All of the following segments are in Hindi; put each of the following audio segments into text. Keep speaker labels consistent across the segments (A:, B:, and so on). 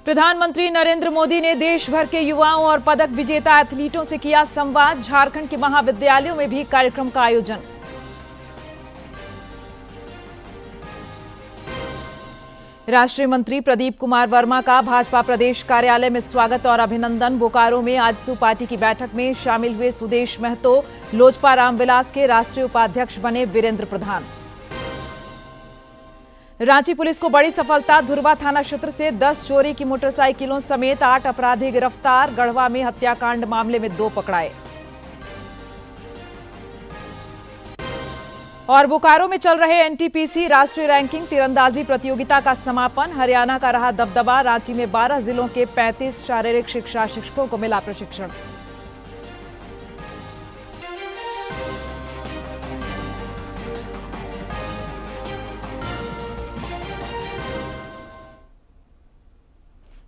A: प्रधानमंत्री नरेंद्र मोदी ने देश भर के युवाओं और पदक विजेता एथलीटों से किया संवाद। झारखंड के महाविद्यालयों में भी कार्यक्रम का आयोजन। राष्ट्रीय मंत्री प्रदीप कुमार वर्मा का भाजपा प्रदेश कार्यालय में स्वागत और अभिनंदन। बोकारो में आजसू पार्टी की बैठक में शामिल हुए सुदेश महतो। लोजपा रामविलास के राष्ट्रीय उपाध्यक्ष बने वीरेंद्र प्रधान। रांची पुलिस को बड़ी सफलता। धुरवा थाना क्षेत्र से 10 चोरी की मोटरसाइकिलों समेत 8 अपराधी गिरफ्तार। गढ़वा में हत्याकांड मामले में 2 पकड़ाए। और बोकारो में चल रहे एनटीपीसी राष्ट्रीय रैंकिंग तीरंदाजी प्रतियोगिता का समापन। हरियाणा का रहा दबदबा। रांची में 12 जिलों के 35 शारीरिक शिक्षा शिक्षकों को मिला प्रशिक्षण।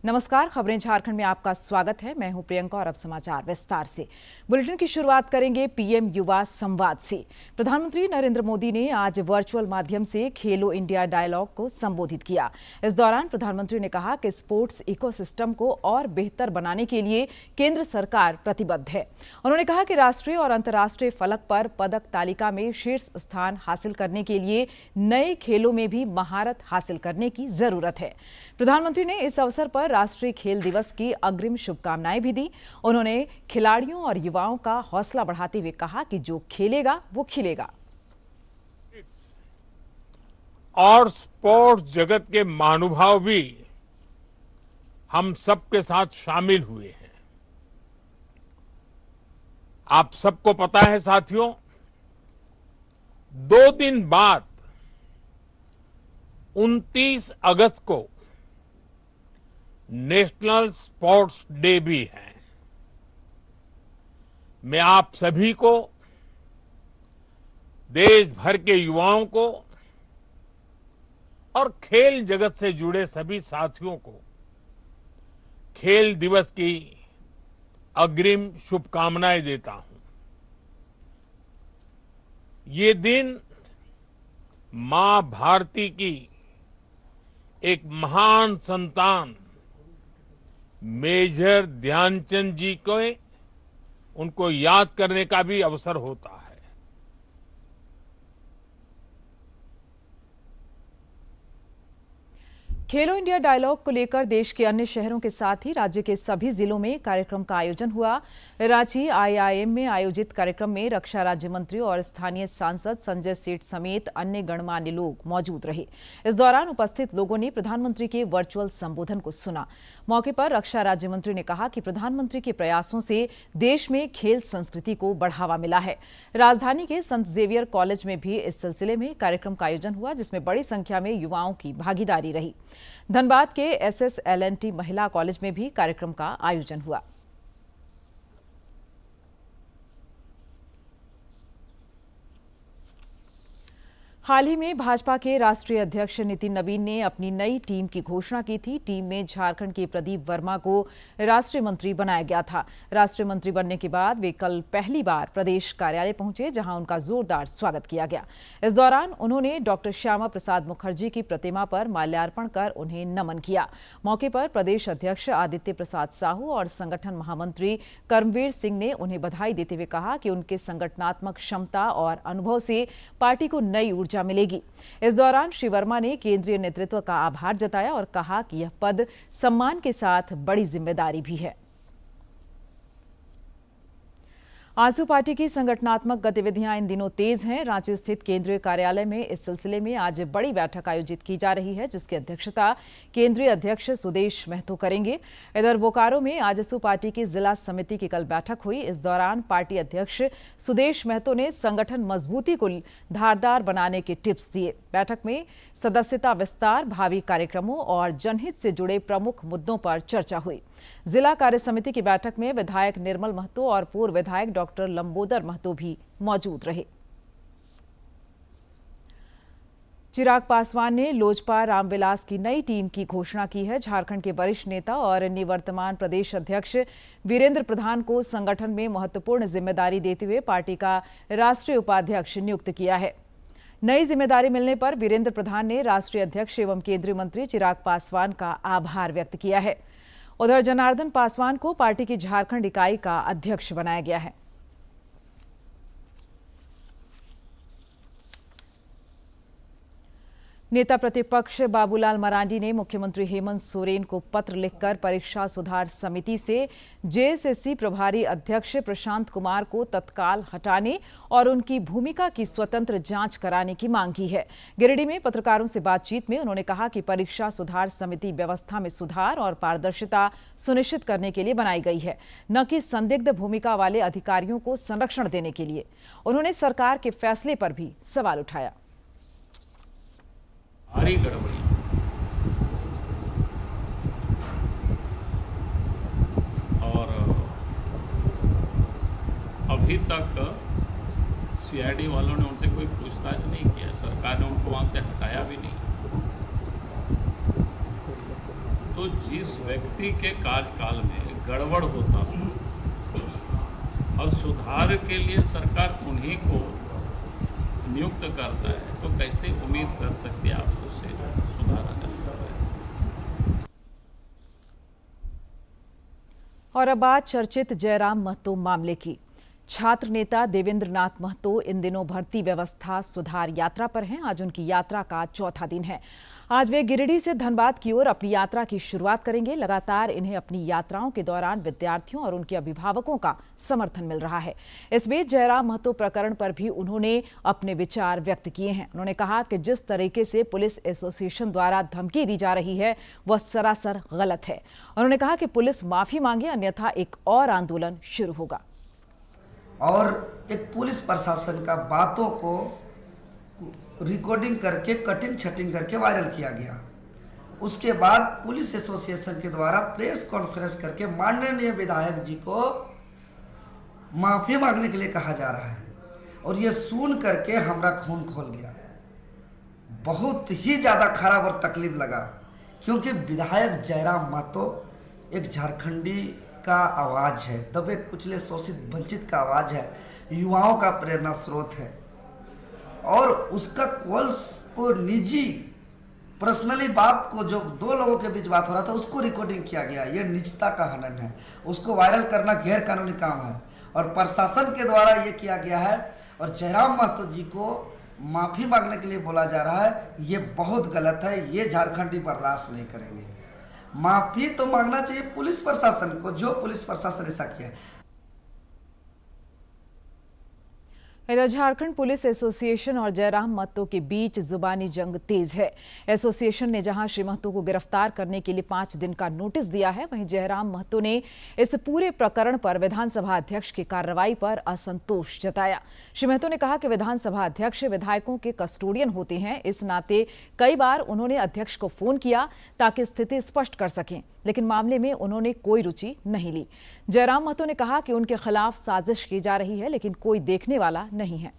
A: नमस्कार, खबरें झारखंड में आपका स्वागत है। मैं हूं प्रियंका और अब समाचार विस्तार से। बुलेटिन की शुरुआत करेंगे पीएम युवा संवाद से। प्रधानमंत्री नरेंद्र मोदी ने आज वर्चुअल माध्यम से खेलो इंडिया डायलॉग को संबोधित किया। इस दौरान प्रधानमंत्री ने कहा कि स्पोर्ट्स इकोसिस्टम को और बेहतर बनाने के लिए केंद्र सरकार प्रतिबद्ध है। उन्होंने कहा कि राष्ट्रीय और अंतर्राष्ट्रीय फलक पर पदक तालिका में शीर्ष स्थान हासिल करने के लिए नए खेलों में भी महारत हासिल करने की जरूरत है। प्रधानमंत्री ने इस अवसर पर राष्ट्रीय खेल दिवस की अग्रिम शुभकामनाएं भी दी। उन्होंने खिलाड़ियों और युवाओं का हौसला बढ़ाते हुए कहा कि जो खेलेगा वो खिलेगा।
B: और स्पोर्ट्स जगत के महानुभाव भी हम सबके साथ शामिल हुए हैं। आप सबको पता है साथियों, 2 दिन बाद 29 अगस्त को नेशनल स्पोर्ट्स डे भी है। मैं आप सभी को, देश भर के युवाओं को और खेल जगत से जुड़े सभी साथियों को खेल दिवस की अग्रिम शुभकामनाएं देता हूं। ये दिन मां भारती की एक महान संतान मेजर ध्यानचंद जी को उनको याद करने का भी अवसर होता है।
A: खेलो इंडिया डायलॉग को लेकर देश के अन्य शहरों के साथ ही राज्य के सभी जिलों में कार्यक्रम का आयोजन हुआ। रांची आईआईएम में आयोजित कार्यक्रम में रक्षा राज्य मंत्री और स्थानीय सांसद संजय सेठ समेत अन्य गणमान्य लोग मौजूद रहे। इस दौरान उपस्थित लोगों ने प्रधानमंत्री के वर्चुअल संबोधन को सुना। मौके पर रक्षा राज्य मंत्री ने कहा कि प्रधानमंत्री के प्रयासों से देश में खेल संस्कृति को बढ़ावा मिला है। राजधानी के संत जेवियर कॉलेज में भी इस सिलसिले में कार्यक्रम का आयोजन हुआ, जिसमें बड़ी संख्या में युवाओं की भागीदारी रही। धनबाद के SSLNT महिला कॉलेज में भी कार्यक्रम का आयोजन हुआ। हाल ही में भाजपा के राष्ट्रीय अध्यक्ष नितिन नवीन ने अपनी नई टीम की घोषणा की थी। टीम में झारखंड के प्रदीप वर्मा को राष्ट्रीय मंत्री बनाया गया था। राष्ट्रीय मंत्री बनने के बाद वे कल पहली बार प्रदेश कार्यालय पहुंचे, जहां उनका जोरदार स्वागत किया गया। इस दौरान उन्होंने डॉक्टर श्यामा प्रसाद मुखर्जी की प्रतिमा पर माल्यार्पण कर उन्हें नमन किया। मौके पर प्रदेश अध्यक्ष आदित्य प्रसाद साहू और संगठन महामंत्री कर्मवीर सिंह ने उन्हें बधाई देते हुए कहा कि उनके संगठनात्मक क्षमता और अनुभव से पार्टी को नई ऊर्जा मिलेगी। इस दौरान श्री वर्मा ने केंद्रीय नेतृत्व का आभार जताया और कहा कि यह पद सम्मान के साथ बड़ी जिम्मेदारी भी है। आजसू पार्टी की संगठनात्मक गतिविधियां इन दिनों तेज हैं। रांची स्थित केंद्रीय कार्यालय में इस सिलसिले में आज बड़ी बैठक आयोजित की जा रही है, जिसकी अध्यक्षता केंद्रीय अध्यक्ष सुदेश महतो करेंगे। इधर बोकारो में आजसू पार्टी की जिला समिति की कल बैठक हुई। इस दौरान पार्टी अध्यक्ष सुदेश महतो ने संगठन मजबूती को धारदार बनाने के टिप्स दिए। बैठक में सदस्यता विस्तार, भावी कार्यक्रमों और जनहित से जुड़े प्रमुख मुद्दों पर चर्चा हुई। जिला कार्य समिति की बैठक में विधायक निर्मल महतो और पूर्व विधायक डॉक्टर लंबोदर महतो भी मौजूद रहे। चिराग पासवान ने लोजपा रामविलास की नई टीम की घोषणा की है। झारखंड के वरिष्ठ नेता और निवर्तमान प्रदेश अध्यक्ष वीरेंद्र प्रधान को संगठन में महत्वपूर्ण जिम्मेदारी देते हुए पार्टी का राष्ट्रीय उपाध्यक्ष नियुक्त किया है। नई जिम्मेदारी मिलने पर वीरेंद्र प्रधान ने राष्ट्रीय अध्यक्ष एवं केंद्रीय मंत्री चिराग पासवान का आभार व्यक्त किया है। उधर जनार्दन पासवान को पार्टी की झारखंड इकाई का अध्यक्ष बनाया गया है। नेता प्रतिपक्ष बाबूलाल मरांडी ने मुख्यमंत्री हेमंत सोरेन को पत्र लिखकर परीक्षा सुधार समिति से जेएसएससी प्रभारी अध्यक्ष प्रशांत कुमार को तत्काल हटाने और उनकी भूमिका की स्वतंत्र जांच कराने की मांग की है। गिरिडीह में पत्रकारों से बातचीत में उन्होंने कहा कि परीक्षा सुधार समिति व्यवस्था में सुधार और पारदर्शिता सुनिश्चित करने के लिए बनाई गई है, न कि संदिग्ध भूमिका वाले अधिकारियों को संरक्षण देने के लिए। उन्होंने सरकार के फैसले पर भी सवाल उठाया।
C: भारी गड़बड़ी और अभी तक सीआईडी वालों ने उनसे कोई पूछताछ नहीं किया। सरकार ने उनको वहां से हटाया भी नहीं। तो जिस व्यक्ति के कार्यकाल में गड़बड़ होता और सुधार के लिए सरकार उन्हीं को नियुक्त करता है, तो कैसे उम्मीद कर सकते आप उससे सुधार आ जाता है।
A: और अब बात चर्चित जयराम महतो मामले की। छात्र नेता देवेंद्र नाथ महतो इन दिनों भर्ती व्यवस्था सुधार यात्रा पर हैं। आज उनकी यात्रा का चौथा दिन है। आज वे गिरिडीह से धनबाद की ओर अपनी यात्रा की शुरुआत करेंगे। लगातार इन्हें अपनी यात्राओं के दौरान विद्यार्थियों और उनके अभिभावकों का समर्थन मिल रहा है। इस बीच जयराम महतो प्रकरण पर भी उन्होंने अपने विचार व्यक्त किए हैं। उन्होंने कहा कि जिस तरीके से पुलिस एसोसिएशन द्वारा धमकी दी जा रही है वह सरासर गलत है। उन्होंने कहा कि पुलिस माफी मांगे, अन्यथा एक और आंदोलन शुरू होगा।
D: और एक पुलिस प्रशासन का बातों को रिकॉर्डिंग करके कटिंग छटिंग करके वायरल किया गया। उसके बाद पुलिस एसोसिएशन के द्वारा प्रेस कॉन्फ्रेंस करके माननीय विधायक जी को माफी मांगने के लिए कहा जा रहा है। और ये सुन करके हमारा खून खोल गया। बहुत ही ज़्यादा खराब और तकलीफ लगा, क्योंकि विधायक जयराम महतो एक झारखंडी का आवाज़ है, दबे कुचले शोषित वंचित का आवाज़ है, युवाओं का प्रेरणा स्रोत है। और उसका कॉल्स को निजी पर्सनली बात को जो दो लोगों के बीच बात हो रहा था उसको रिकॉर्डिंग किया गया। ये निजता का हनन है। उसको वायरल करना गैर कानूनी काम है और प्रशासन के द्वारा ये किया गया है। और जयराम महतो जी को माफ़ी मांगने के लिए बोला जा रहा है, ये बहुत गलत है। ये झारखंडी बर्दाश्त नहीं करेंगे। माफ़ी तो मांगना चाहिए पुलिस प्रशासन को, जो पुलिस प्रशासन ऐसा किया है।
A: इधर झारखंड पुलिस एसोसिएशन और जयराम महतो के बीच जुबानी जंग तेज है। एसोसिएशन ने जहां श्री महतो को गिरफ्तार करने के लिए 5 दिन का नोटिस दिया है, वहीं जयराम महतो ने इस पूरे प्रकरण पर विधानसभा अध्यक्ष की कार्रवाई पर असंतोष जताया। श्री महतो ने कहा कि विधानसभा अध्यक्ष विधायकों के कस्टोडियन होते हैं। इस नाते कई बार उन्होंने अध्यक्ष को फोन किया ताकि स्थिति स्पष्ट कर सकें, लेकिन मामले में उन्होंने कोई रुचि नहीं ली। जयराम महतो ने कहा कि उनके खिलाफ साजिश की जा रही है, लेकिन कोई देखने वाला नहीं है।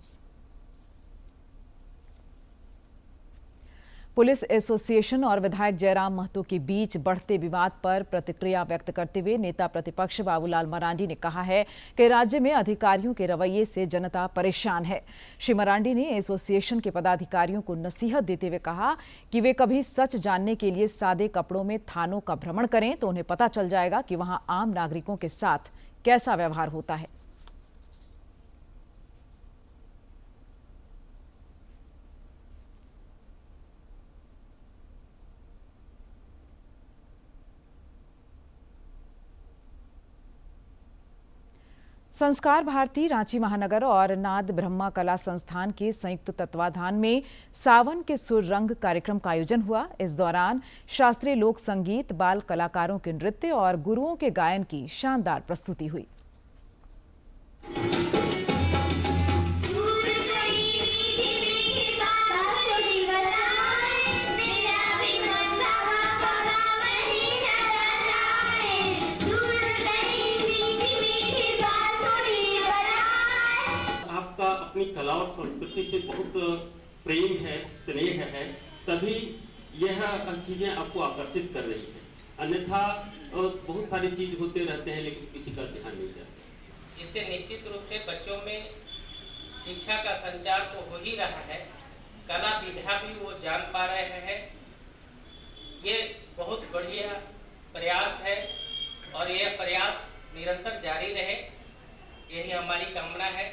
A: पुलिस एसोसिएशन और विधायक जयराम महतो के बीच बढ़ते विवाद पर प्रतिक्रिया व्यक्त करते हुए नेता प्रतिपक्ष बाबूलाल मरांडी ने कहा है कि राज्य में अधिकारियों के रवैये से जनता परेशान है। श्री मरांडी ने एसोसिएशन के पदाधिकारियों को नसीहत देते हुए कहा कि वे कभी सच जानने के लिए सादे कपड़ों में थानों का भ्रमण करें तो उन्हें पता चल जाएगा कि वहां आम नागरिकों के साथ कैसा व्यवहार होता है। संस्कार भारती रांची महानगर और नाद ब्रह्मा कला संस्थान के संयुक्त तत्वाधान में सावन के सुर रंग कार्यक्रम का आयोजन हुआ। इस दौरान शास्त्रीय लोक संगीत, बाल कलाकारों के नृत्य और गुरुओं के गायन की शानदार प्रस्तुति हुई।
E: अपनी कला और संस्कृति से बहुत प्रेम है, स्नेह है, तभी यह चीजें आपको आकर्षित कर रही है। अन्यथा बहुत सारी चीज होते रहते हैं लेकिन किसी का ध्यान नहीं जाता।
F: इससे निश्चित रूप से बच्चों में शिक्षा का संचार तो हो ही रहा है, कला विधा भी वो जान पा रहे हैं। ये बहुत बढ़िया प्रयास है और यह प्रयास निरंतर जारी रहे, यही हमारी कामना है।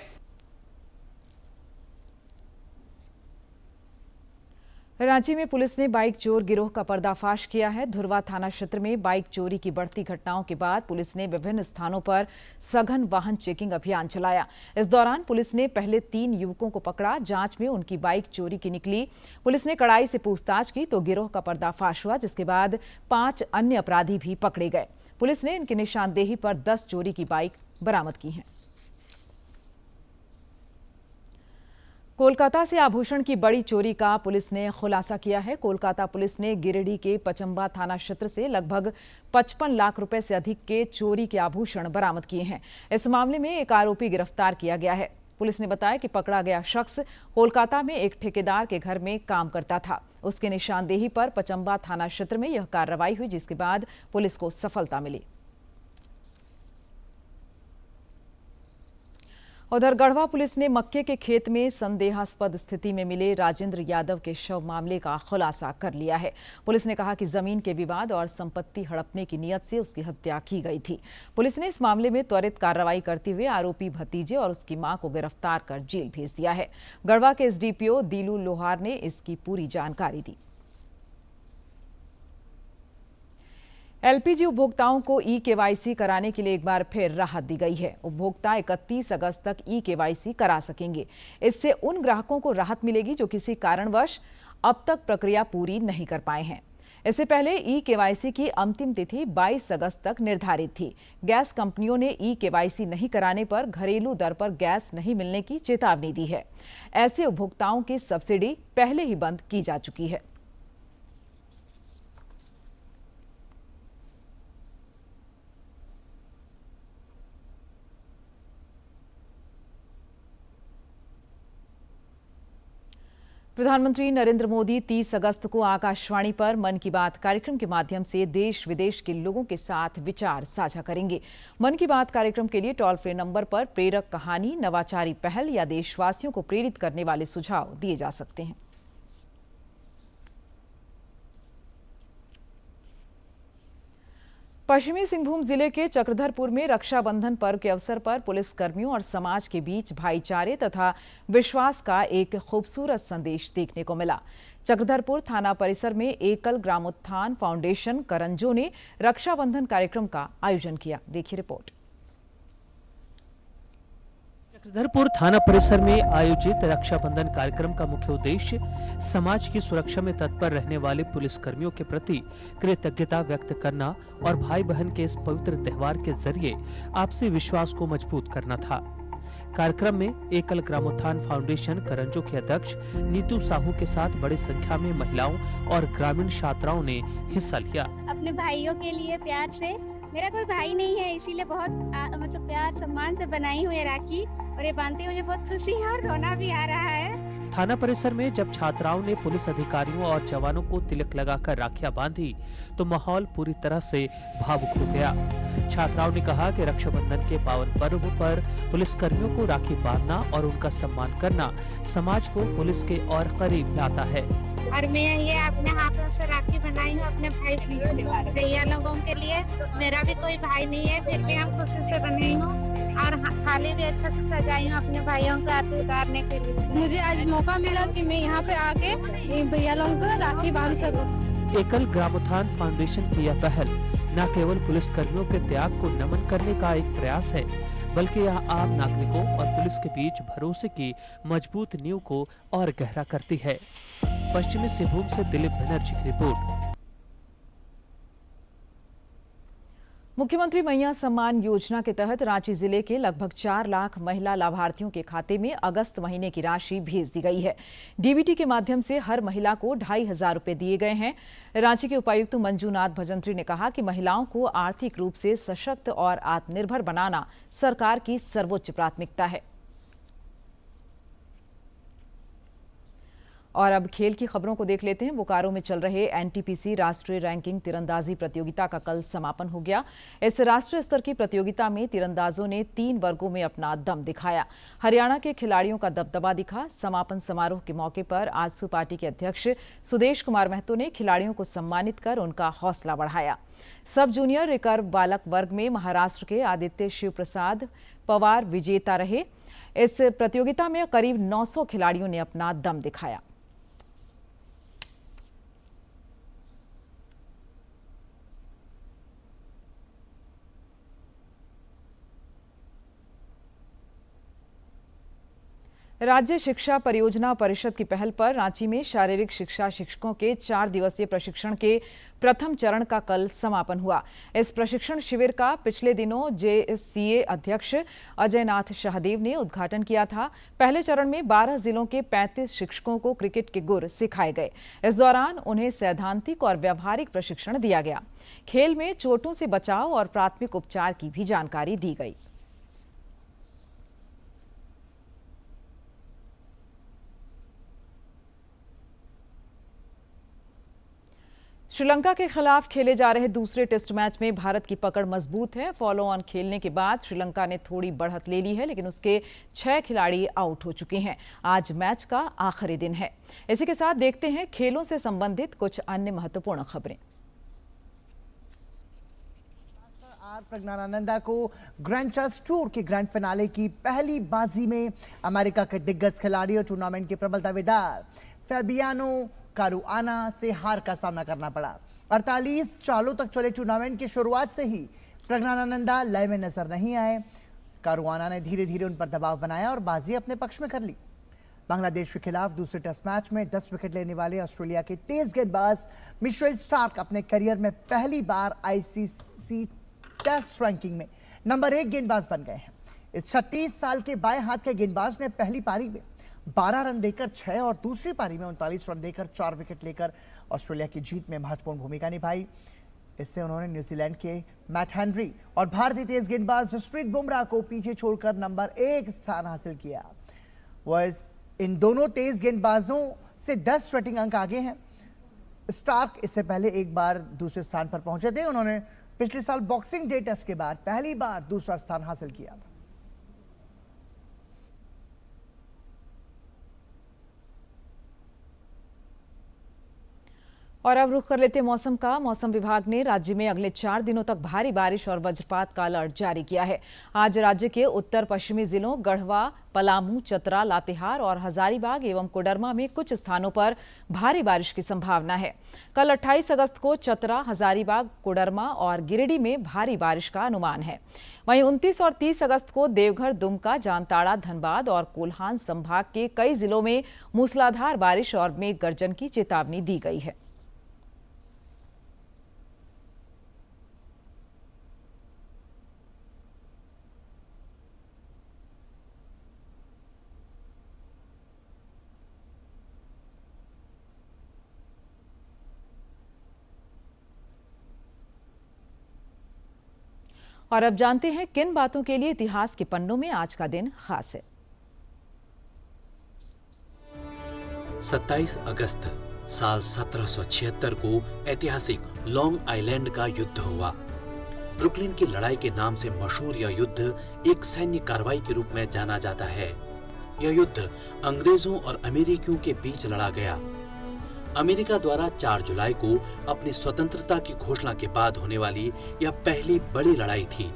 A: रांची में पुलिस ने बाइक चोर गिरोह का पर्दाफाश किया है। धुरवा थाना क्षेत्र में बाइक चोरी की बढ़ती घटनाओं के बाद पुलिस ने विभिन्न स्थानों पर सघन वाहन चेकिंग अभियान चलाया। इस दौरान पुलिस ने पहले 3 युवकों को पकड़ा। जांच में उनकी बाइक चोरी की निकली। पुलिस ने कड़ाई से पूछताछ की तो गिरोह का पर्दाफाश हुआ, जिसके बाद 5 अन्य अपराधी भी पकड़े गए। पुलिस ने इनकी निशानदेही पर 10 चोरी की बाइक बरामद की हैं। कोलकाता से आभूषण की बड़ी चोरी का पुलिस ने खुलासा किया है। कोलकाता पुलिस ने गिरिडीह के पचंबा थाना क्षेत्र से लगभग 55 लाख रुपए से अधिक के चोरी के आभूषण बरामद किए हैं। इस मामले में एक आरोपी गिरफ्तार किया गया है। पुलिस ने बताया कि पकड़ा गया शख्स कोलकाता में एक ठेकेदार के घर में काम करता था। उसके निशानदेही पर पचंबा थाना क्षेत्र में यह कार्रवाई हुई, जिसके बाद पुलिस को सफलता मिली। उधर गढ़वा पुलिस ने मक्के के खेत में संदेहास्पद स्थिति में मिले राजेंद्र यादव के शव मामले का खुलासा कर लिया है। पुलिस ने कहा कि जमीन के विवाद और संपत्ति हड़पने की नीयत से उसकी हत्या की गई थी। पुलिस ने इस मामले में त्वरित कार्रवाई करते हुए आरोपी भतीजे और उसकी मां को गिरफ्तार कर जेल भेज दिया है। गढ़वा के एसडीपीओ दीलू लोहार ने इसकी पूरी जानकारी दी। एलपीजी उपभोक्ताओं को ई-केवाईसी कराने के लिए एक बार फिर राहत दी गई है। उपभोक्ता 31 अगस्त तक ई-केवाईसी करा सकेंगे। इससे उन ग्राहकों को राहत मिलेगी जो किसी कारणवश अब तक प्रक्रिया पूरी नहीं कर पाए हैं। इससे पहले ई-केवाईसी की अंतिम तिथि 22 अगस्त तक निर्धारित थी। गैस कंपनियों ने ई-केवाईसी नहीं कराने पर घरेलू दर पर गैस नहीं मिलने की चेतावनी दी है। ऐसे उपभोक्ताओं की सब्सिडी पहले ही बंद की जा चुकी है। प्रधानमंत्री नरेंद्र मोदी 30 अगस्त को आकाशवाणी पर मन की बात कार्यक्रम के माध्यम से देश विदेश के लोगों के साथ विचार साझा करेंगे। मन की बात कार्यक्रम के लिए टोल फ्री नंबर पर प्रेरक कहानी, नवाचारी पहल या देशवासियों को प्रेरित करने वाले सुझाव दिए जा सकते हैं। पश्चिमी सिंहभूम जिले के चक्रधरपुर में रक्षाबंधन पर्व के अवसर पर पुलिस कर्मियों और समाज के बीच भाईचारे तथा विश्वास का एक खूबसूरत संदेश देखने को मिला। चक्रधरपुर थाना परिसर में एकल ग्रामोत्थान फाउंडेशन करंजो ने रक्षाबंधन कार्यक्रम का आयोजन किया। देखिए रिपोर्ट।
G: चक्रधरपुर थाना परिसर में आयोजित रक्षाबंधन कार्यक्रम का मुख्य उद्देश्य समाज की सुरक्षा में तत्पर रहने वाले पुलिस कर्मियों के प्रति कृतज्ञता व्यक्त करना और भाई बहन के इस पवित्र त्योहार के जरिए आपसी विश्वास को मजबूत करना था। कार्यक्रम में एकल ग्रामोत्थान फाउंडेशन करंजो के अध्यक्ष नीतू साहू के साथ बड़ी संख्या में महिलाओं और ग्रामीण छात्राओं ने हिस्सा लिया।
H: अपने भाइयों के लिए प्यार से, मेरा कोई भाई नहीं है इसीलिए बहुत मतलब प्यार सम्मान से बनाई हुई राखी, और ये बांधते मुझे बहुत खुशी है और रोना भी आ रहा है।
G: थाना परिसर में जब छात्राओं ने पुलिस अधिकारियों और जवानों को तिलक लगाकर राखियां बांधी तो माहौल पूरी तरह से भावुक हो गया। छात्राओं ने कहा कि रक्षाबंधन के पावन पर्व पर पुलिस कर्मियों को राखी बांधना और उनका सम्मान करना समाज को पुलिस के और करीब लाता है।
H: और मैं ये अपने हाथों से राखी बनाई हूँ अपने भाई भैया लोगों के लिए। मेरा भी कोई भाई नहीं है, फिर भी हम खुशी से बनाई हूँ और थाली भी अच्छे से सजाई हूँ अपने भाइयों को आरती उतारने के लिए। मुझे आज मौका मिला कि मैं यहाँ पे आके भैया लोगों को राखी बांध सकूँ।
G: एकल ग्रामोत्थान फाउंडेशन की यह पहल न केवल पुलिस कर्मियों के त्याग को नमन करने का एक प्रयास है, बल्कि यह आम नागरिकों और पुलिस के बीच भरोसे की मजबूत नींव को और गहरा करती है। पश्चिमी सिंहभूम से दिलीप बनर्जी की रिपोर्ट।
A: मुख्यमंत्री मैया सम्मान योजना के तहत रांची जिले के लगभग 4 लाख महिला लाभार्थियों के खाते में अगस्त महीने की राशि भेज दी गई है। डीबीटी के माध्यम से हर महिला को 2,500 रुपए दिए गए हैं। रांची के उपायुक्त मंजूनाथ भजंत्री ने कहा कि महिलाओं को आर्थिक रूप से सशक्त और आत्मनिर्भर बनाना सरकार की सर्वोच्च प्राथमिकता है। और अब खेल की खबरों को देख लेते हैं। बोकारो में चल रहे एनटीपीसी राष्ट्रीय रैंकिंग तीरंदाजी प्रतियोगिता का कल समापन हो गया। इस राष्ट्रीय स्तर की प्रतियोगिता में तीरंदाजों ने 3 वर्गों में अपना दम दिखाया। हरियाणा के खिलाड़ियों का दबदबा दिखा। समापन समारोह के मौके पर आजसू पार्टी के अध्यक्ष सुदेश कुमार महतो ने खिलाड़ियों को सम्मानित कर उनका हौसला बढ़ाया। सब जूनियर रिकर्व बालक वर्ग में महाराष्ट्र के आदित्य शिव प्रसाद पवार विजेता रहे। इस प्रतियोगिता में करीब 900 खिलाड़ियों ने अपना दम दिखाया। राज्य शिक्षा परियोजना परिषद की पहल पर रांची में शारीरिक शिक्षा शिक्षकों के 4 दिवसीय प्रशिक्षण के प्रथम चरण का कल समापन हुआ। इस प्रशिक्षण शिविर का पिछले दिनों जेएससीए अध्यक्ष अजयनाथ शाहदेव ने उद्घाटन किया था। पहले चरण में 12 जिलों के 35 शिक्षकों को क्रिकेट के गुर सिखाए गए। इस दौरान उन्हें सैद्धांतिक और व्यावहारिक प्रशिक्षण दिया गया। खेल में चोटों से बचाव और प्राथमिक उपचार की भी जानकारी दी गई। श्रीलंका के खिलाफ खेले जा रहे दूसरे टेस्ट मैच में भारत की पकड़ मजबूत है। फॉलो ऑन खेलने के बाद श्रीलंका ने थोड़ी बढ़त ले ली है, लेकिन उसके 6 खिलाड़ी आउट हो चुके हैं। आज मैच का आखिरी दिन है। इसी के साथ देखते हैं खेलों से संबंधित कुछ अन्य महत्वपूर्ण खबरें।
I: प्रज्ञानानंदा को ग्रैंड चेस टूर के ग्रैंड फिनाले की पहली बाजी में अमेरिका के दिग्गज खिलाड़ी और टूर्नामेंट के प्रबल दावेदार फैबियानो कारुआना से हार का सामना करना पड़ा। 48 चालों तक चले टूर्नामेंट की शुरुआत से ही प्रज्ञानानंदा लय में नजर नहीं आए। कारुआना ने धीरे धीरे उन पर दबाव बनाया और बाजी अपने पक्ष में कर ली। बांग्लादेश के खिलाफ दूसरे टेस्ट मैच में 10 विकेट लेने वाले ऑस्ट्रेलिया के तेज गेंदबाज मिशेल स्टार्क अपने करियर में पहली बार आईसीसी टेस्ट रैंकिंग में नंबर 1 गेंदबाज बन गए हैं। इस 36 साल के बाएं हाथ के गेंदबाज ने पहली पारी में 12 रन देकर 6 और दूसरी पारी में 39 रन देकर 4 विकेट लेकर ऑस्ट्रेलिया की जीत में महत्वपूर्ण भूमिका निभाई। इससे उन्होंने न्यूजीलैंड के मैट हेनरी और भारतीय तेज गेंदबाज जसप्रीत बुमराह को पीछे छोड़कर नंबर 1 स्थान हासिल किया। वह इन दोनों तेज गेंदबाजों से 10 रेटिंग अंक आगे हैं। स्टार्क इससे पहले एक बार दूसरे स्थान पर पहुंचे थे। उन्होंने पिछले साल बॉक्सिंग डे टेस्ट के बाद पहली बार दूसरा स्थान हासिल किया था।
A: और अब रुख कर लेते मौसम का। मौसम विभाग ने राज्य में अगले 4 दिनों तक भारी बारिश और वज्रपात का अलर्ट जारी किया है। आज राज्य के उत्तर पश्चिमी जिलों गढ़वा, पलामू, चतरा, लातेहार और हजारीबाग एवं कोडरमा में कुछ स्थानों पर भारी बारिश की संभावना है। कल 28 अगस्त को चतरा, हजारीबाग, कोडरमा और गिरिडीह में भारी बारिश का अनुमान है। वहीं 29 और 30 अगस्त को देवघर, दुमका, जामताड़ा, धनबाद और कोल्हान संभाग के कई जिलों में मूसलाधार बारिश और मेघ गर्जन की चेतावनी दी गई है। और अब जानते हैं किन बातों के लिए इतिहास के पन्नों में आज का दिन खास है।
J: 27 अगस्त साल 1776 को ऐतिहासिक लॉन्ग आइलैंड का युद्ध हुआ। ब्रुकलिन की लड़ाई के नाम से मशहूर यह युद्ध एक सैन्य कार्रवाई के रूप में जाना जाता है। यह युद्ध अंग्रेजों और अमेरिकियों के बीच लड़ा गया। अमेरिका द्वारा 4 जुलाई को अपनी स्वतंत्रता की घोषणा के बाद होने वाली यह पहली बड़ी लड़ाई थी।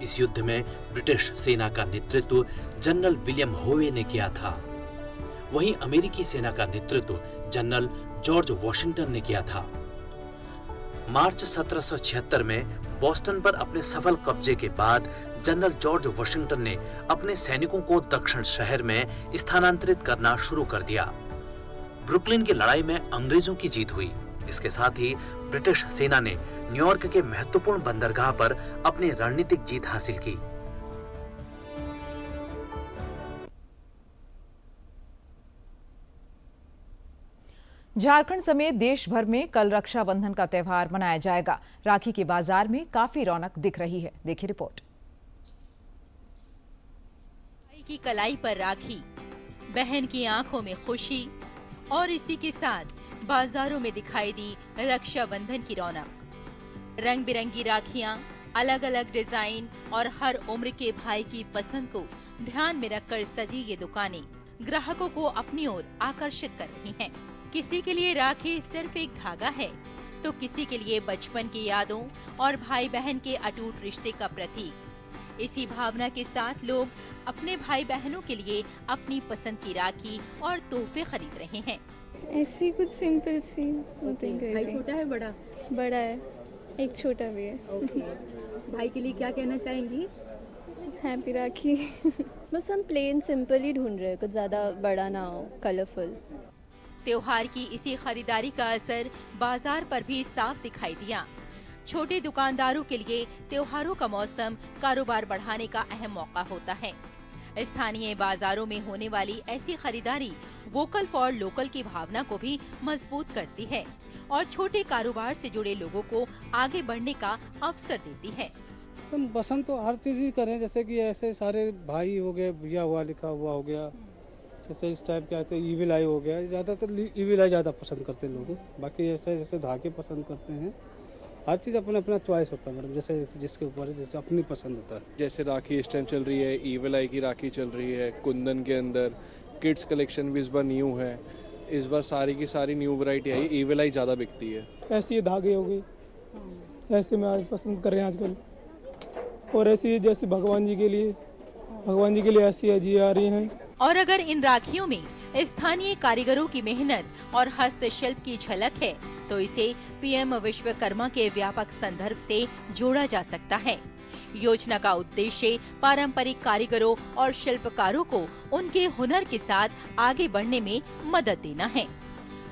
J: इस युद्ध में ब्रिटिश सेना का नेतृत्व जनरल विलियम होवे ने किया था। वहीं अमेरिकी सेना का नेतृत्व जनरल जॉर्ज वॉशिंगटन ने किया था। मार्च 1776 में बोस्टन पर अपने सफल कब्जे के बाद जनरल जॉर्ज वॉशिंगटन ने अपने सैनिकों को दक्षिण शहर में स्थानांतरित करना शुरू कर दिया। ब्रुकलिन की लड़ाई में अंग्रेजों की जीत हुई। इसके साथ ही ब्रिटिश सेना ने न्यूयॉर्क के महत्वपूर्ण बंदरगाह पर अपनी रणनीतिक जीत हासिल की।
A: झारखंड समेत देश भर में कल रक्षाबंधन का त्यौहार मनाया जाएगा। राखी के बाजार में काफी रौनक दिख रही है। देखिए रिपोर्ट।
K: भाई की कलाई पर राखी, बहन की आंखों में खुशी और इसी के साथ बाजारों में दिखाई दी रक्षाबंधन की रौनक। रंग बिरंगी राखियां, अलग अलग डिजाइन और हर उम्र के भाई की पसंद को ध्यान में रखकर सजी ये दुकानें ग्राहकों को अपनी ओर आकर्षित कर रही हैं। किसी के लिए राखी सिर्फ एक धागा है, तो किसी के लिए बचपन की यादों और भाई बहन के अटूट रिश्ते का प्रतीक। इसी भावना के साथ लोग अपने भाई बहनों के लिए अपनी पसंद की राखी और तोहफे खरीद रहे हैं।
L: ऐसी कुछ सिंपल सी
K: भाई छोटा है बड़ा?
L: बड़ा है, एक छोटा भी है।
K: भाई के लिए क्या कहना चाहेंगी?
L: हैप्पी राखी। बस हम प्लेन सिंपल ही ढूंढ रहे हैं, कुछ ज़्यादा बड़ा ना हो, कलरफुल।
K: त्योहार की इसी खरीदारी का असर बाजार पर भी साफ दिखाई दिया। छोटे दुकानदारों के लिए त्योहारों का मौसम कारोबार बढ़ाने का अहम मौका होता है। स्थानीय बाजारों में होने वाली ऐसी खरीदारी वोकल फॉर लोकल की भावना को भी मजबूत करती है और छोटे कारोबार से जुड़े लोगों को आगे बढ़ने का अवसर देती है।
M: हम पसंद तो हर चीज़ ही करें, जैसे कि ऐसे सारे भाई हो गए, भैया हुआ लिखा हुआ हो गया, जैसे इस टाइप के आते ईविल आई हो गया, ज़्यादातर ईविल आई ज़्यादा पसंद करते हैं लोग। बाकी ऐसे जैसे धागे पसंद करते हैं, हर चीज़ अपना अपना चॉइस होता है मैडम, जैसे जिसके ऊपर जैसे अपनी पसंद होता है।
N: जैसे राखी इस टाइम चल रही है, ईविल आई की राखी चल रही है, कुंदन के अंदर किड्स कलेक्शन भी इस बार न्यू है। इस बार सारी की सारी न्यू वैरायटी आई, ईविल आई ज़्यादा बिकती है।
M: ऐसी धागे हो गई, ऐसे में आज पसंद कर रहे हैं आजकल। और ऐसी जैसे भगवान जी के लिए ऐसी अजी आ रही हैं।
K: और अगर इन राखियों में स्थानीय कारीगरों की मेहनत और हस्तशिल्प की झलक है, तो इसे पीएम विश्वकर्मा के व्यापक संदर्भ से जोड़ा जा सकता है। योजना का उद्देश्य पारंपरिक कारीगरों और शिल्पकारों को उनके हुनर के साथ आगे बढ़ने में मदद देना है।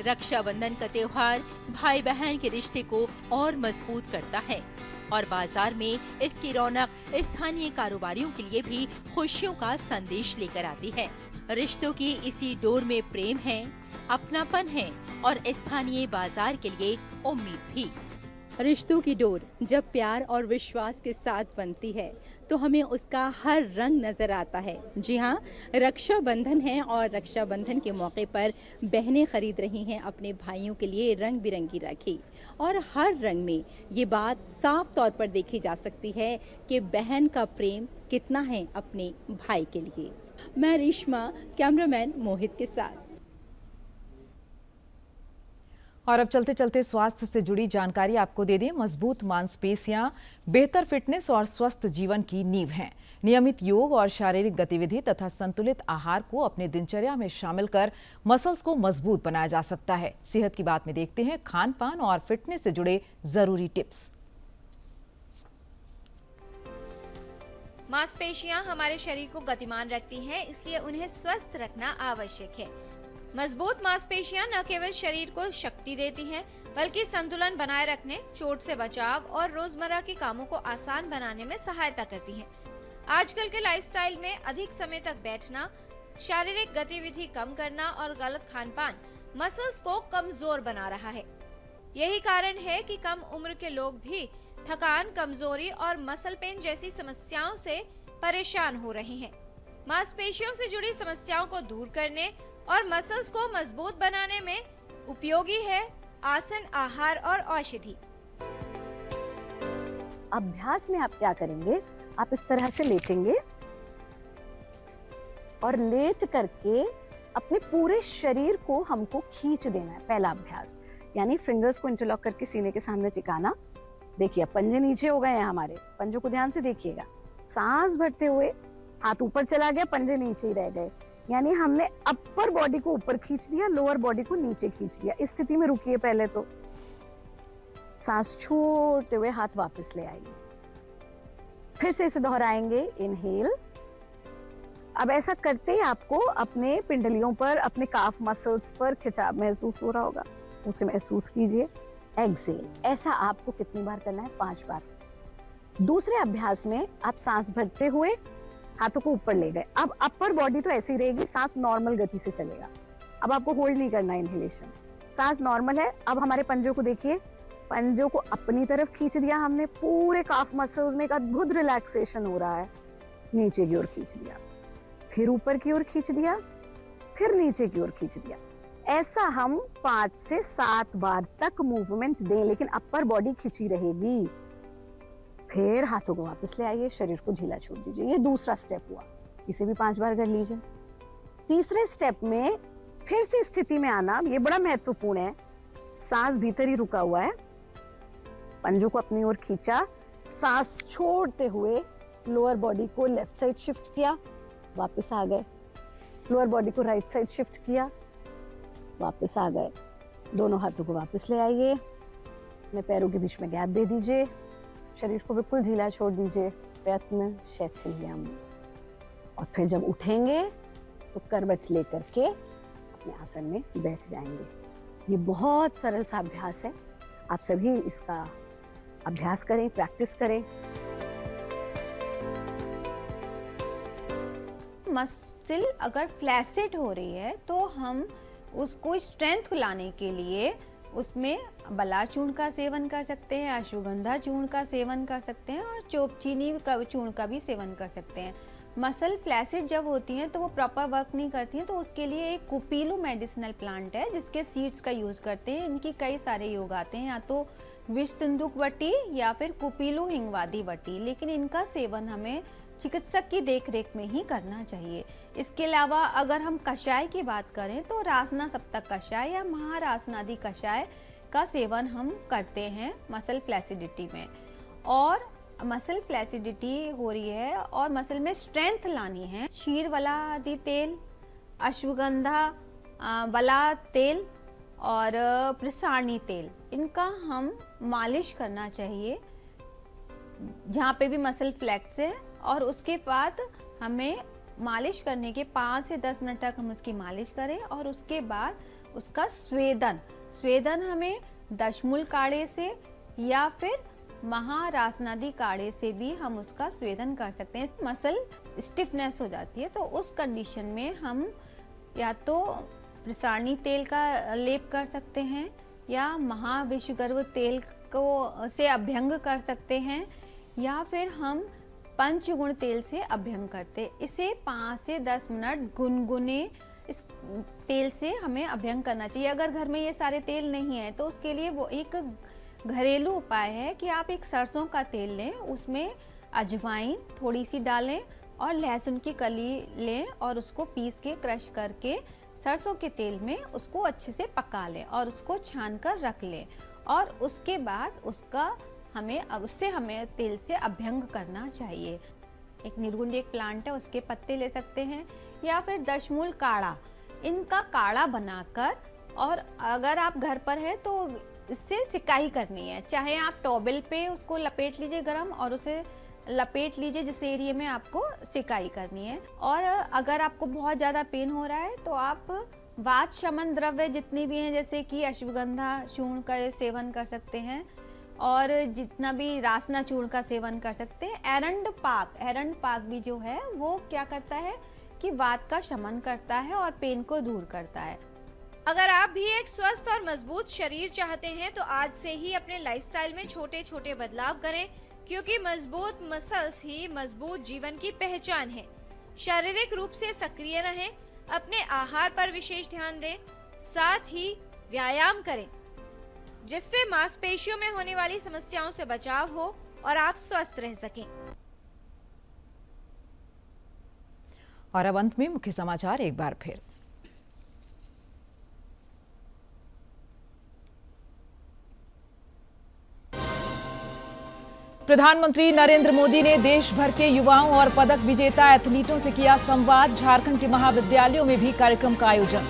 K: रक्षाबंधन का त्योहार भाई बहन के रिश्ते को और मजबूत करता है और बाजार में इसकी रौनक स्थानीय कारोबारियों के लिए भी खुशियों का संदेश लेकर आती है। रिश्तों की इसी डोर में प्रेम है, अपनापन है और स्थानीय बाजार के लिए उम्मीद भी। रिश्तों की डोर जब प्यार और विश्वास के साथ बनती है तो हमें उसका हर रंग नजर आता है। जी हाँ, रक्षाबंधन है और रक्षाबंधन के मौके पर बहनें खरीद रही हैं अपने भाइयों के लिए रंग बिरंगी राखी। और हर रंग में ये बात साफ तौर पर देखी जा सकती है कि बहन का प्रेम कितना है अपने भाई के लिए। मैं रेशमा, कैमरामैन मोहित के साथ।
A: और अब चलते चलते स्वास्थ्य से जुड़ी जानकारी आपको दे दें। मजबूत मांसपेशियां बेहतर फिटनेस और स्वस्थ जीवन की नींव हैं। नियमित योग और शारीरिक गतिविधि तथा संतुलित आहार को अपने दिनचर्या में शामिल कर मसल्स को मजबूत बनाया जा सकता है। सेहत की बात में देखते हैं खान पान और फिटनेस से जुड़े जरूरी टिप्स।
O: मांसपेशियां हमारे शरीर को गतिमान रखती हैं, इसलिए उन्हें स्वस्थ रखना आवश्यक है। मजबूत मांसपेशियां न केवल शरीर को शक्ति देती हैं, बल्कि संतुलन बनाए रखने, चोट से बचाव और रोजमर्रा के कामों को आसान बनाने में सहायता करती हैं। आजकल के लाइफस्टाइल में अधिक समय तक बैठना, शारीरिक गतिविधि कम करना और गलत खानपान मसल्स को कमजोर बना रहा है। यही कारण है कि कम उम्र के लोग भी थकान, कमजोरी और मसल पेन जैसी समस्याओं से परेशान हो रहे हैं। मांसपेशियों से जुड़ी समस्याओं को दूर करने और मसल्स को मजबूत बनाने में उपयोगी है आसन, आहार और औषधि।
P: अभ्यास में आप क्या करेंगे, आप इस तरह से लेटेंगे और लेट करके अपने पूरे शरीर को हमको खींच देना है। पहला अभ्यास यानी फिंगर्स को इंटरलॉक करके सीने के सामने टिकाना। देखिए पंजे नीचे हो गए हैं हमारे, पंजों को ध्यान से देखिएगा। सांस भरते हुए हाथ ऊपर चला गया, पंजे नीचे ही रह गए, यानी हमने अपर बॉडी को ऊपर खींच दिया, लोअर बॉडी को नीचे खींच दिया। इस स्थिति में रुकिए, पहले तो सांस छोड़ते हुए हाथ वापस ले आइए, फिर से इसे दोहराएंगे। इनहेल। अब ऐसा करते ही आपको अपने पिंडलियों पर, अपने काफ मसल्स पर खिंचाव महसूस हो रहा होगा, उसे महसूस कीजिए। एक्सेल। ऐसा आपको कितनी बार करना है? 5 बार। दूसरे अभ्यास में आप सांस भरते हुए हाथों को ऊपर ले गए। अब अपर बॉडी तो ऐसी रहेगी, सांस नॉर्मल गति से चलेगा। अब आपको होल्ड नहीं करना इनहेलेशन, सांस नॉर्मल है। अब हमारे पंजों को देखिए, पंजों को अपनी तरफ खींच दिया हमने, पूरे काफ मसल्स में एक अद्भुत रिलैक्सेशन हो रहा है। नीचे की ओर खींच दिया, फिर ऊपर की ओर खींच दिया, फिर नीचे की ओर खींच दिया। ऐसा हम 5 से 7 बार तक मूवमेंट दें, लेकिन अपर बॉडी खिंची रहेगी। फिर हाथों को वापस ले आइए, शरीर को ढीला छोड़ दीजिए। ये दूसरा स्टेप हुआ, इसे भी 5 बार कर लीजिए। तीसरे स्टेप में फिर से स्थिति में आना, ये बड़ा महत्वपूर्ण है। सांस भीतर ही रुका हुआ है, पंजों को अपनी ओर खींचा, सांस छोड़ते हुए लोअर बॉडी को लेफ्ट साइड शिफ्ट किया, वापस आ गए। लोअर बॉडी को राइट साइड शिफ्ट किया, वापस आ गए। दोनों हाथों को वापस ले आइए, अपने पैरों के बीच में गैप दे दीजिए, शरीर को बिल्कुल ढीला छोड़ दीजिए। प्रयत्न शैथिल्यम। और फिर जब उठेंगे तो करवट लेकर के अपने आसन में बैठ जाएंगे। ये बहुत सरल सा अभ्यास है, आप सभी इसका अभ्यास करें, प्रैक्टिस करें।
Q: मसल अगर फ्लैसिड हो रही है तो हम उसको स्ट्रेंथ लाने के लिए उसमें बला चूर्ण का सेवन कर सकते हैं, अश्वगंधा चूर्ण का सेवन कर सकते हैं और चोपचीनी का चूर्ण का भी सेवन कर सकते हैं। मसल फ्लैसिड जब होती हैं तो वो प्रॉपर वर्क नहीं करती हैं, तो उसके लिए एक कुपीलू मेडिसिनल प्लांट है जिसके सीड्स का यूज़ करते हैं। इनकी कई सारे योग आते हैं, या तो विष तिंदुक वटी या फिर कुपीलू हिंगवादी वटी, लेकिन इनका सेवन हमें चिकित्सक की देखरेख में ही करना चाहिए। इसके अलावा अगर हम कषाय की बात करें तो रासना सप्तक कषाय या महारासनादि कषाय का सेवन हम करते हैं मसल फ्लैसिडिटी में। और मसल फ्लैसिडिटी हो रही है और मसल में स्ट्रेंथ लानी है, क्षीरवला आदि तेल, अश्वगंधा वला तेल और प्रसारणी तेल, इनका हम मालिश करना चाहिए जहाँ पे भी मसल फ्लेक्स है। और उसके बाद हमें मालिश करने के 5 से 10 मिनट तक हम उसकी मालिश करें और उसके बाद उसका स्वेदन हमें दशमूल काढ़े से या फिर महारासनादि काढ़े से भी हम उसका स्वेदन कर सकते हैं। मसल स्टिफनेस हो जाती है तो उस कंडीशन में हम या तो प्रसारणी तेल का लेप कर सकते हैं या महाविषगर्भ तेल को से अभ्यंग कर सकते हैं, या फिर हम पंचगुण तेल से अभ्यंग करते। इसे 5 से 10 मिनट गुनगुने इस तेल से हमें अभ्यंग करना चाहिए। अगर घर में ये सारे तेल नहीं है तो उसके लिए वो एक घरेलू उपाय है कि आप एक सरसों का तेल लें, उसमें अजवाइन थोड़ी सी डालें और लहसुन की कली लें और उसको पीस के क्रश करके सरसों के तेल में उसको अच्छे से पका लें और उसको छान कर रख लें। और उसके बाद उससे हमें तेल से अभ्यंग करना चाहिए। एक निर्गुंडी एक प्लांट है, उसके पत्ते ले सकते हैं या फिर दशमूल काढ़ा, इनका काढ़ा बनाकर, और अगर आप घर पर है तो इससे सिकाई करनी है। चाहे आप टॉवेल पे उसको लपेट लीजिए गरम और उसे लपेट लीजिए जिस एरिया में आपको सिकाई करनी है। और अगर आपको बहुत ज़्यादा पेन हो रहा है तो आप वात शमन द्रव्य जितनी भी हैं जैसे कि अश्वगंधा चूर्ण का सेवन कर सकते हैं और जितना भी रासना चूर्ण का सेवन कर सकते हैं। एरंड पाक भी जो है वो क्या करता है कि वात का शमन करता है और पेन को दूर करता है।
O: अगर आप भी एक स्वस्थ और मजबूत शरीर चाहते हैं तो आज से ही अपने लाइफस्टाइल में छोटे छोटे बदलाव करें, क्योंकि मजबूत मसल्स ही मजबूत जीवन की पहचान है। शारीरिक रूप से सक्रिय रहें, अपने आहार पर विशेष ध्यान दें, साथ ही व्यायाम करें जिससे मांसपेशियों में होने वाली समस्याओं से बचाव हो और आप स्वस्थ रह सकें।
A: और अब अंत में मुख्य समाचार एक बार फिर। प्रधानमंत्री नरेंद्र मोदी ने देश भर के युवाओं और पदक विजेता एथलीटों से किया संवाद। झारखंड के महाविद्यालयों में भी कार्यक्रम का आयोजन।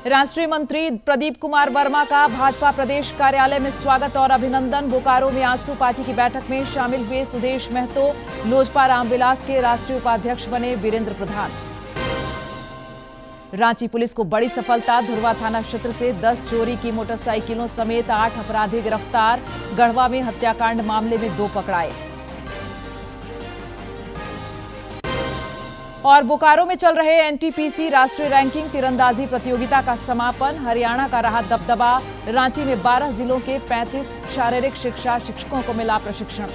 A: राष्ट्रीय मंत्री प्रदीप कुमार वर्मा का भाजपा प्रदेश कार्यालय में स्वागत और अभिनंदन। बोकारो में आजसू पार्टी की बैठक में शामिल हुए सुदेश महतो। लोजपा रामविलास के राष्ट्रीय उपाध्यक्ष बने वीरेंद्र प्रधान। रांची पुलिस को बड़ी सफलता। धुरवा थाना क्षेत्र से 10 चोरी की मोटरसाइकिलों समेत 8 अपराधी गिरफ्तार। गढ़वा में हत्याकांड मामले में 2 पकड़ाए। और बोकारो में चल रहे एनटीपीसी राष्ट्रीय रैंकिंग तीरंदाजी प्रतियोगिता का समापन। हरियाणा का रहा दबदबा। रांची में 12 जिलों के 35 शारीरिक शिक्षा शिक्षकों को मिला प्रशिक्षण।